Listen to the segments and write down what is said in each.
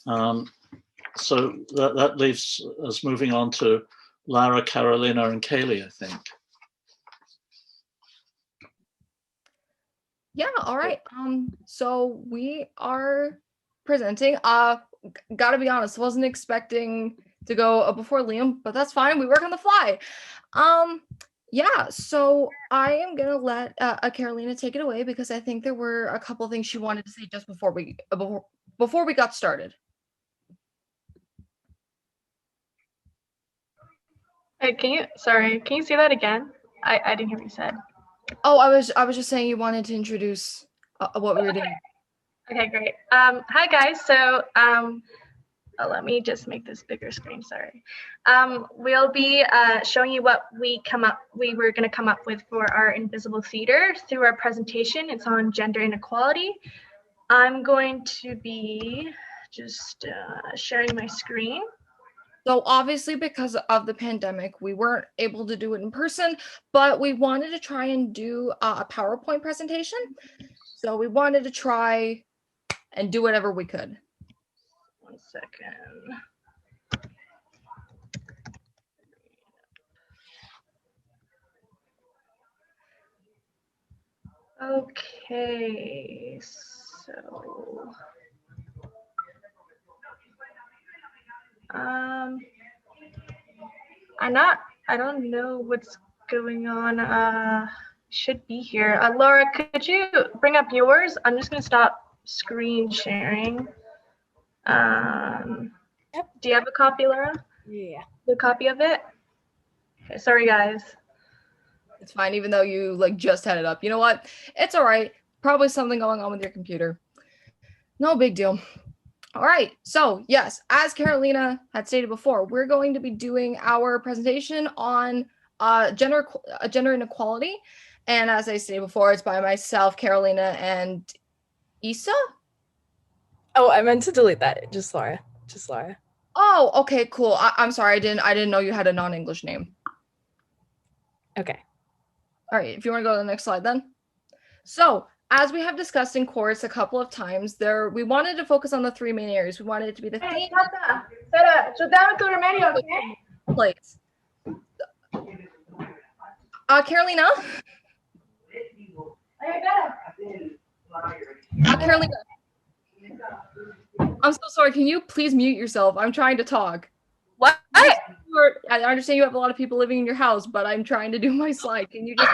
So that leaves us moving on to Lara, Carolina, and Kaylee, I think. Yeah, all right. So we are presenting. Gotta be honest, wasn't expecting to go before Liam, but that's fine. We work on the fly. Yeah, so I am gonna let Carolina take it away because I think there were a couple things she wanted to say just before we got started. Can you say that again? I didn't hear what you said. Oh, I was just saying you wanted to introduce what we were doing. Okay, great. Hi guys. So let me just make this bigger screen. Sorry. We'll be showing you what we were going to come up with for our Invisible Theater through our presentation. It's on gender inequality. I'm going to be just sharing my screen. So obviously because of the pandemic, we weren't able to do it in person, but we wanted to try and do a PowerPoint presentation. So we wanted to try and do whatever we could. 1 second. Okay, so I don't know what's going on. Should be here. Laura, could you bring up yours? I'm just gonna stop screen sharing. Yep. Do you have a copy, Laura? Yeah. A copy of it? Okay, sorry guys. It's fine, even though you like just had it up. You know what? It's all right. Probably something going on with your computer. No big deal. All right. So yes, as Carolina had stated before, we're going to be doing our presentation on gender inequality. And as I stated before, it's by myself, Carolina, and Issa. Oh, I meant to delete that. Just Laura. Just Laura. Oh, okay, cool. I'm sorry. I didn't know you had a non-English name. Okay. All right. If you want to go to the next slide then. So as we have discussed in course a couple of times, we wanted to focus on the three main areas. We wanted it to be the theme. Place. Carolina. Carolina. I'm so sorry. Can you please mute yourself? I'm trying to talk. What? I understand you have a lot of people living in your house, but I'm trying to do my slide. Can you just...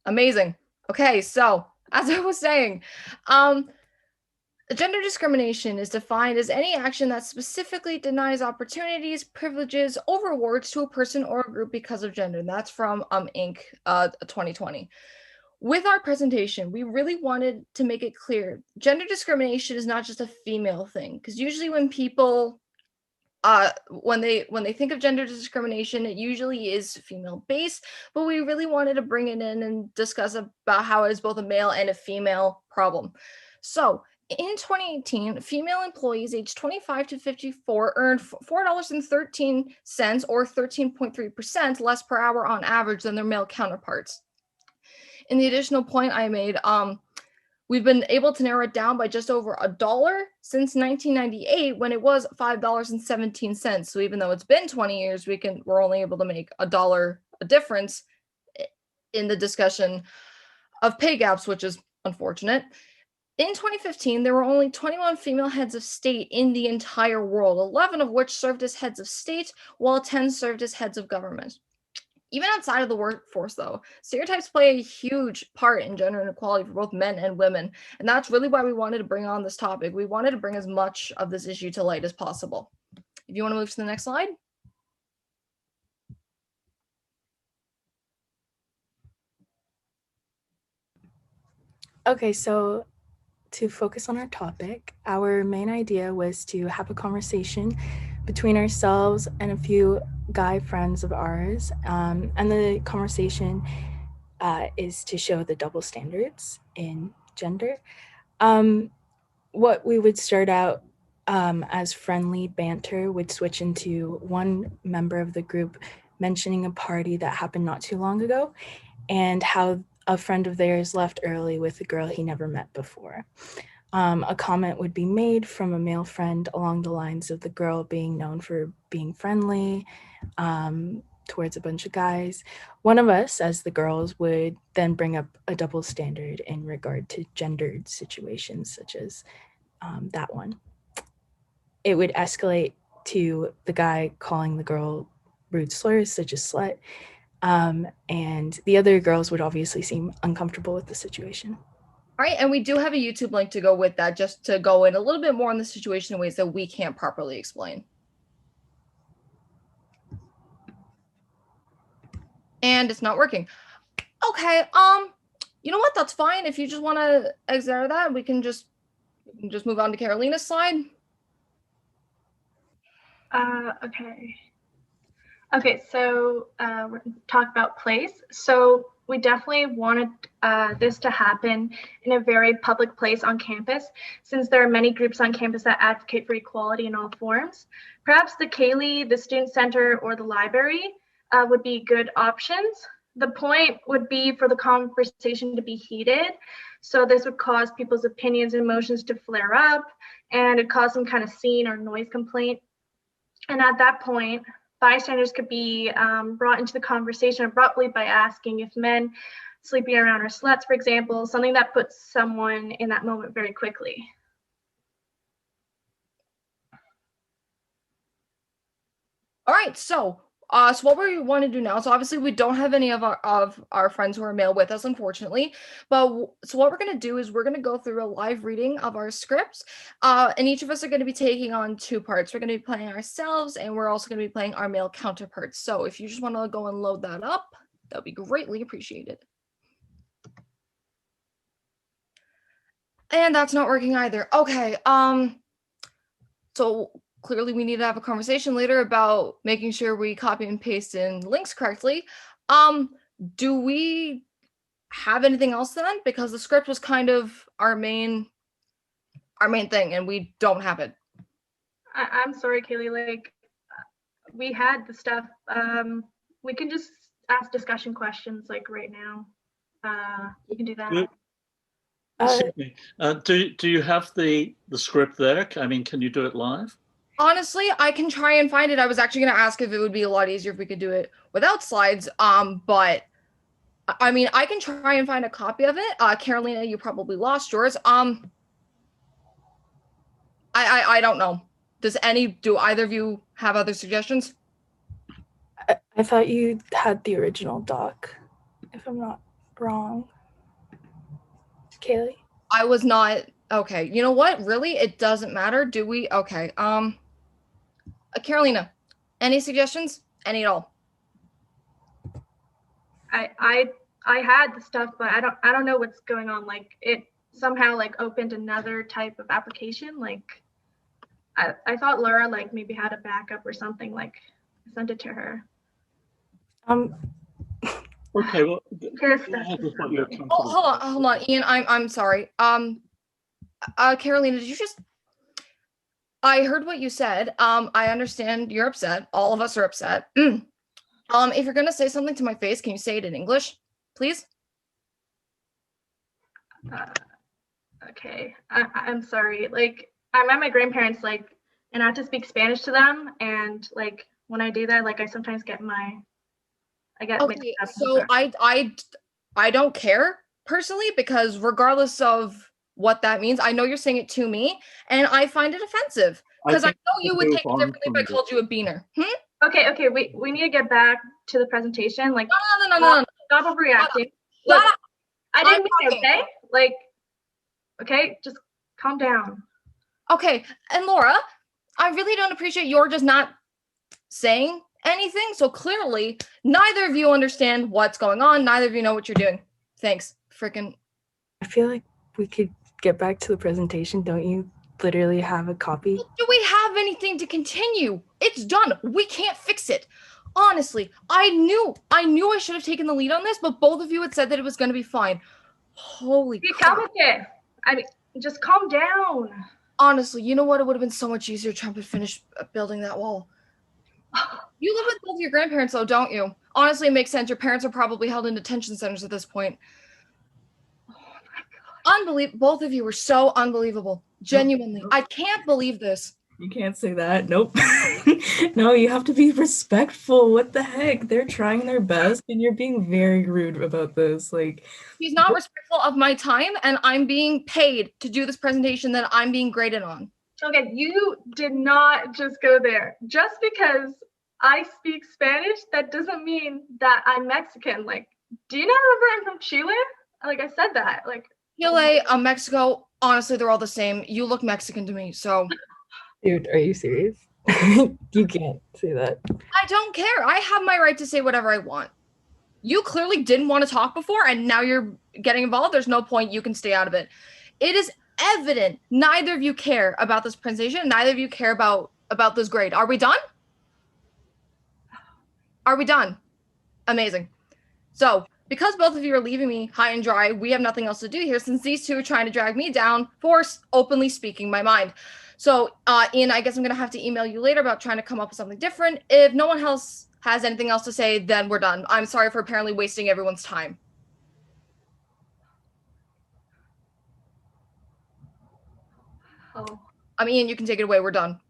Amazing. Okay, so as I was saying, gender discrimination is defined as any action that specifically denies opportunities, privileges, or rewards to a person or a group because of gender. And that's from Inc. 2020. With our presentation, we really wanted to make it clear gender discrimination is not just a female thing, because usually when people when they think of gender discrimination, it usually is female based, but we really wanted to bring it in and discuss about how it is both a male and a female problem. So in 2018, female employees aged 25 to 54 earned $4.13 or 13.3% less per hour on average than their male counterparts. In the additional point I made, we've been able to narrow it down by just over $1 since 1998 when it was $5.17. So even though it's been 20 years, we're only able to make $1 a difference in the discussion of pay gaps, which is unfortunate. In 2015, there were only 21 female heads of state in the entire world, 11 of which served as heads of state, while 10 served as heads of government. Even outside of the workforce, though, stereotypes play a huge part in gender inequality for both men and women. And that's really why we wanted to bring on this topic. We wanted to bring as much of this issue to light as possible. If you want to move to the next slide. Okay, so to focus on our topic, our main idea was to have a conversation between ourselves and a few guy friends of ours. And the conversation is to show the double standards in gender. What we would start out as friendly banter would switch into one member of the group mentioning a party that happened not too long ago and how a friend of theirs left early with a girl he never met before. A comment would be made from a male friend along the lines of the girl being known for being friendly towards a bunch of guys. One of us, as the girls, would then bring up a double standard in regard to gendered situations, such as that one. It would escalate to the guy calling the girl rude slurs, such as slut, and the other girls would obviously seem uncomfortable with the situation. All right, and we do have a YouTube link to go with that, just to go in a little bit more on the situation in ways that we can't properly explain. And it's not working. Okay, you know what? That's fine. If you just want to exit out of that, we can just move on to Carolina's slide. Okay. Okay, so we're going to talk about place. So we definitely wanted this to happen in a very public place on campus, since there are many groups on campus that advocate for equality in all forms. Perhaps the Kaylee, the Student Center, or the library would be good options. The point would be for the conversation to be heated. So this would cause people's opinions and emotions to flare up, and it cause some kind of scene or noise complaint. And at that point, bystanders could be brought into the conversation abruptly by asking if men sleeping around are sluts, for example, something that puts someone in that moment very quickly. All right, so what we want to do now, so obviously we don't have any of our friends who are male with us, unfortunately, but so what we're going to do is we're going to go through a live reading of our scripts, and each of us are going to be taking on two parts. We're going to be playing ourselves, and we're also going to be playing our male counterparts. So if you just want to go and load that up, that would be greatly appreciated. And that's not working either. Okay, so clearly we need to have a conversation later about making sure we copy and paste in links correctly. Do we have anything else then? Because the script was kind of our main thing, and we don't have it. I'm sorry, Kaylee, like we had the stuff. We can just ask discussion questions like right now. You can do that. Excuse me. Do you have the script there? I mean, can you do it live? Honestly, I can try and find it. I was actually going to ask if it would be a lot easier if we could do it without slides. But I mean, I can try and find a copy of it. Carolina, you probably lost yours. I don't know. Do either of you have other suggestions? I thought you had the original doc, if I'm not wrong. Kaylee? I was not. Okay, you know what? Really? It doesn't matter. Do we? Okay. Carolina, any suggestions? Any at all? I had the stuff, but I don't know what's going on. Like it somehow like opened another type of application. Like I thought Laura like maybe had a backup or something. Like I sent it to her. Okay, well, hold on, Ian. I'm sorry. Carolina, did you just? I heard what you said. I understand you're upset. All of us are upset. If you're gonna say something to my face, can you say it in English, please? Okay, I'm sorry. Like I'm at my grandparents, like, and I have to speak Spanish to them, and like when I do that, like I sometimes get okay. So I don't care personally, because regardless of what that means, I know you're saying it to me, and I find it offensive because I know you would take it differently if I called you a beaner. Okay. We need to get back to the presentation. Like no. Stop overreacting. Look, I didn't mean it, okay? Like, okay, just calm down. Okay, and Laura, I really don't appreciate your just not saying anything. So clearly, neither of you understand what's going on. Neither of you know what you're doing. Thanks, freaking. I feel like we could get back to the presentation. Don't you literally have a copy? Do we have anything to continue? It's done. We can't fix it. Honestly, I knew I should have taken the lead on this, but both of you had said that it was going to be fine. Holy crap. I mean, just calm down. Honestly, you know what? It would have been so much easier. Trump had finished building that wall. You live with both your grandparents, though, don't you? Honestly, it makes sense. Your parents are probably held in detention centers at this point. Oh my God. Unbelievable. Both of you were so unbelievable. Genuinely. I can't believe this. You can't say that. Nope. No, you have to be respectful. What the heck? They're trying their best and you're being very rude about this. Like, He's not respectful of my time, and I'm being paid to do this presentation that I'm being graded on. Okay, you did not just go there. Just because I speak Spanish, that doesn't mean that I'm Mexican. Like, do you not remember I'm from Chile? Like, I said that. Like, Chile, Mexico, honestly, they're all the same. You look Mexican to me, so. dude, are you serious? You can't say that. I don't care. I have my right to say whatever I want. You clearly didn't want to talk before, and now you're getting involved. There's no point. You can stay out of it. It is evident neither of you care about this presentation. Neither of you care about this grade. Are we done? Are we done? Amazing. So, because both of you are leaving me high and dry, we have nothing else to do here since these two are trying to drag me down for openly speaking my mind. So, Ian, I guess I'm going to have to email you later about trying to come up with something different. If no one else has anything else to say, then we're done. I'm sorry for apparently wasting everyone's time. oh. Ian, you can take it away. We're done.